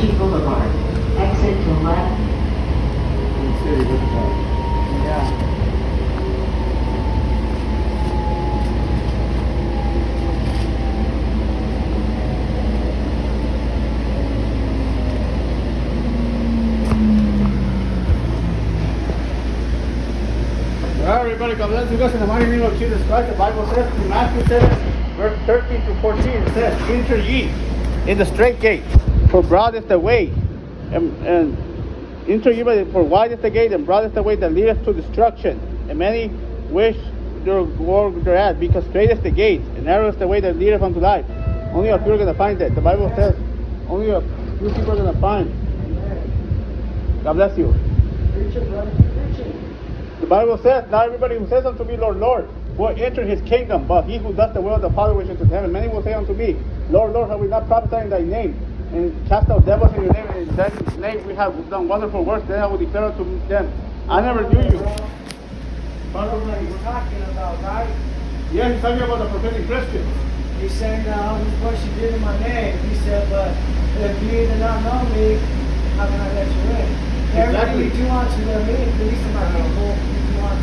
Energy Boulevard. Exit to left. Yeah. Well, everybody, God bless you guys in the mighty name of Jesus Christ. The Bible says in Matthew 7, verse 13 to 14, it says, "Enter ye in the straight gate, for broad is the way, and enter ye by the, for wide is the gate, and broad is the way that leadeth to destruction, and many wish to go thereat, because straight is the gate, and narrow is the way that leadeth unto life. Only a few are going to find it." The Bible says, only a few people are going to find. God bless you. The Bible says, "Not everybody who says unto me, Lord, Lord, will enter his kingdom, but he who does the will of the Father which is in heaven. Many will say unto me, Lord, Lord, have we not prophesied in thy name, and cast out devils in your name, and in thy name we have done wonderful works? Then I will declare unto them, I never knew you." Father, what he's talking about, right? Yeah, he's talking about the prophetic Christian. He's saying, what you did in my name. He said, but if you do not know me, how can I let you in? Everything Exactly. you do unto them, me, at least in my people,